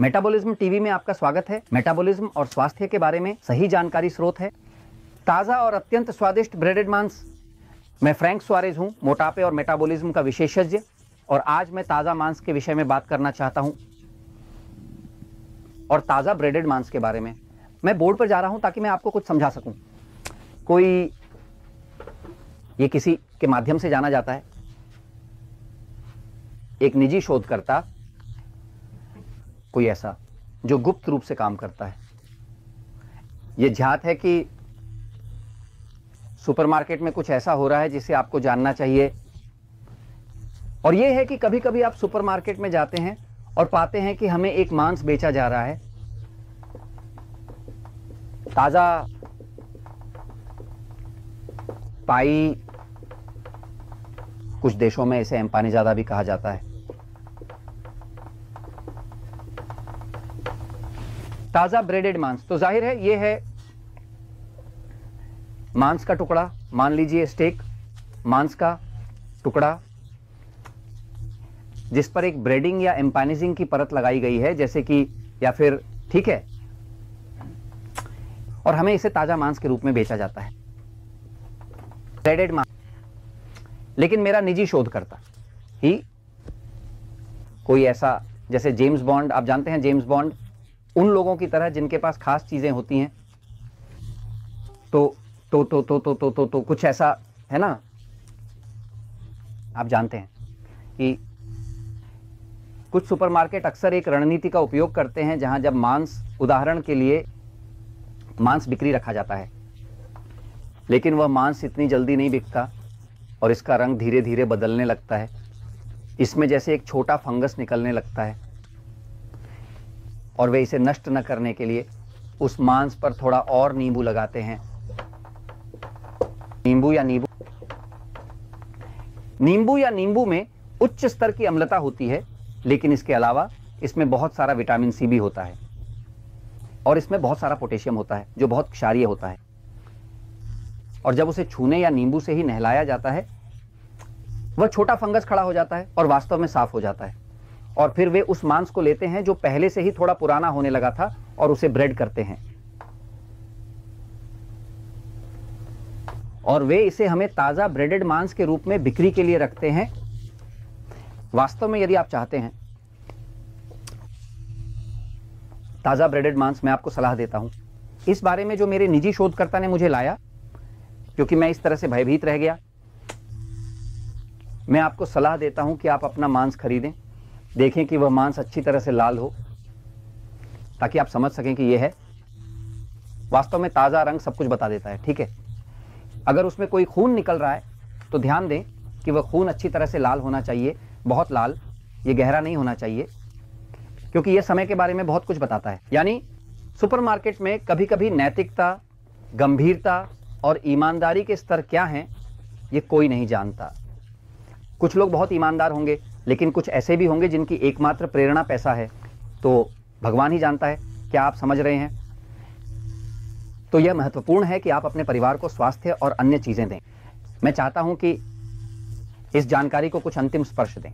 Metabolism TV में आपका स्वागत है। मेटाबॉलिज्म और स्वास्थ्य के बारे में सही जानकारी स्रोत है। ताज़ा और अत्यंत स्वादिष्ट ब्रेडेड मांस। मैं फ्रैंक सुआरेज हूँ, मोटापे और मेटाबॉलिज्म का विशेषज्ञ, और आज मैं ताज़ा मांस के विषय में बात करना चाहता हूँ और ताज़ा ब्रेडेड मांस के बारे में। मैं बोर्ड पर जा रहा हूँ ताकि मैं आपको कुछ समझा सकूँ। ये किसी के माध्यम से जाना जाता है। एक निजी शोधकर्ता, कोई ऐसा जो गुप्त रूप से काम करता है। ये ध्यात है कि सुपरमार्केट में कुछ ऐसा हो रहा है जिसे आपको जानना चाहिए। और यह है कि कभी कभी आप सुपरमार्केट में जाते हैं और पाते हैं कि हमें एक मांस बेचा जा रहा है, ताजा पाई, कुछ देशों में इसे एम्पानीजादा भी कहा जाता है। ताजा ब्रेडेड मांस, तो जाहिर है ये है मांस का टुकड़ा, मान लीजिए स्टेक, मांस का टुकड़ा जिस पर एक ब्रेडिंग या एम्पानीजिंग की परत लगाई गई है, जैसे कि, या फिर, ठीक है, और हमें इसे ताजा मांस के रूप में बेचा जाता है, ब्रेडेड मांस। लेकिन मेरा निजी शोधकर्ता ही कोई ऐसा, जैसे जेम्स बॉन्ड, आप जानते हैं जेम्स बॉन्ड, उन लोगों की तरह जिनके पास खास चीजें होती हैं, तो कुछ ऐसा है ना। आप जानते हैं कि कुछ सुपरमार्केट अक्सर एक रणनीति का उपयोग करते हैं जहां जब मांस, उदाहरण के लिए मांस बिक्री रखा जाता है, लेकिन वह मांस इतनी जल्दी नहीं बिकता और इसका रंग धीरे धीरे बदलने लगता है, इसमें जैसे एक छोटा फंगस निकलने लगता है, और वे इसे नष्ट न करने के लिए उस मांस पर थोड़ा और नींबू लगाते हैं। नींबू या नींबू में उच्च स्तर की अम्लता होती है, लेकिन इसके अलावा इसमें बहुत सारा विटामिन सी भी होता है और इसमें बहुत सारा पोटेशियम होता है जो बहुत क्षारीय होता है। और जब उसे छूने या नींबू से ही नहलाया जाता है, वह छोटा फंगस खड़ा हो जाता है और वास्तव में साफ हो जाता है। और फिर वे उस मांस को लेते हैं जो पहले से ही थोड़ा पुराना होने लगा था और उसे ब्रेड करते हैं, और वे इसे हमें ताजा ब्रेडेड मांस के रूप में बिक्री के लिए रखते हैं। वास्तव में यदि आप चाहते हैं ताजा ब्रेडेड मांस, मैं आपको सलाह देता हूं इस बारे में जो मेरे निजी शोधकर्ता ने मुझे लाया, क्योंकि मैं इस तरह से भयभीत रह गया। मैं आपको सलाह देता हूं कि आप अपना मांस खरीदें, देखें कि वह मांस अच्छी तरह से लाल हो, ताकि आप समझ सकें कि यह है। वास्तव में ताजा रंग सब कुछ बता देता है, ठीक है। अगर उसमें कोई खून निकल रहा है तो ध्यान दें कि वह खून अच्छी तरह से लाल होना चाहिए, बहुत लाल, ये गहरा नहीं होना चाहिए, क्योंकि यह समय के बारे में बहुत कुछ बताता है। यानी सुपरमार्केट में कभी कभी नैतिकता, गंभीरता और ईमानदारी के स्तर क्या हैं ये कोई नहीं जानता। कुछ लोग बहुत ईमानदार होंगे, लेकिन कुछ ऐसे भी होंगे जिनकी एकमात्र प्रेरणा पैसा है, तो भगवान ही जानता है। क्या आप समझ रहे हैं? तो यह महत्वपूर्ण है कि आप अपने परिवार को स्वास्थ्य और अन्य चीजें दें। मैं चाहता हूं कि इस जानकारी को कुछ अंतिम स्पर्श दें।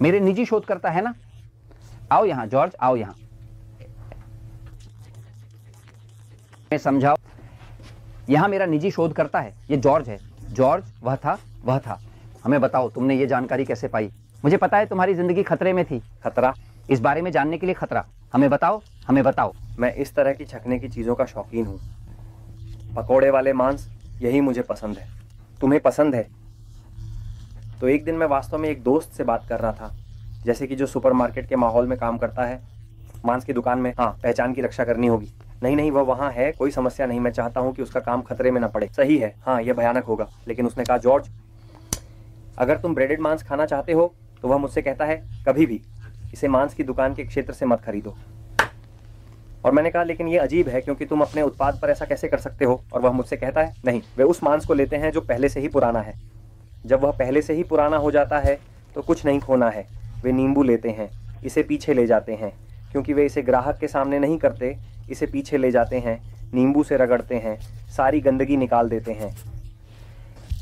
मेरे निजी शोधकर्ता है ना, आओ यहां जॉर्ज, आओ यहां, मैं समझाओ। यहां मेरा निजी शोधकर्ता है, ये जॉर्ज है। जॉर्ज, वह था। हमें बताओ, तुमने ये जानकारी कैसे पाई? मुझे पता है तुम्हारी जिंदगी खतरे में थी। खतरा? इस बारे में जानने के लिए खतरा? हमें बताओ। मैं इस तरह की छकने की चीजों का शौकीन हूँ। पकोड़े वाले मांस, यही मुझे पसंद है। तुम्हें पसंद है? तो एक दिन मैं वास्तव में एक दोस्त से बात कर रहा था, जैसे कि जो सुपरमार्केट के माहौल में काम करता है, मांस की दुकान में। हाँ, पहचान की रक्षा करनी होगी। नहीं, वह वहाँ है, कोई समस्या नहीं। मैं चाहता हूँ कि उसका काम खतरे में ना पड़े। सही है, हाँ, यह भयानक होगा। लेकिन उसने कहा, जॉर्ज, अगर तुम ब्रेडेड मांस खाना चाहते हो तो वह मुझसे कहता है, कभी भी इसे मांस की दुकान के क्षेत्र से मत खरीदो। और मैंने कहा, लेकिन ये अजीब है, क्योंकि तुम अपने उत्पाद पर ऐसा कैसे कर सकते हो? और वह मुझसे कहता है, नहीं, वे उस मांस को लेते हैं जो पहले से ही पुराना है। जब वह पहले से ही पुराना हो जाता है तो कुछ नहीं खोना है। वे नींबू लेते हैं, इसे पीछे ले जाते हैं, क्योंकि वे इसे ग्राहक के सामने नहीं करते, इसे पीछे ले जाते हैं, नींबू से रगड़ते हैं, सारी गंदगी निकाल देते हैं।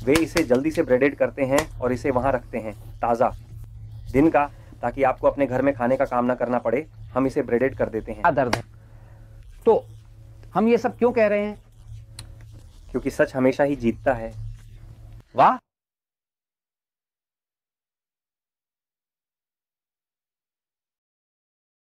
वे इसे जल्दी से ब्रेडेड करते हैं और इसे वहाँ रखते हैं ताज़ा। दिन का ताकि आपको अपने घर में खाने का काम ना करना पड़े, हम इसे ब्रेडेड कर देते हैं। क्या दर्द है? तो हम ये सब क्यों कह रहे हैं? क्योंकि सच हमेशा ही जीतता है। वाह,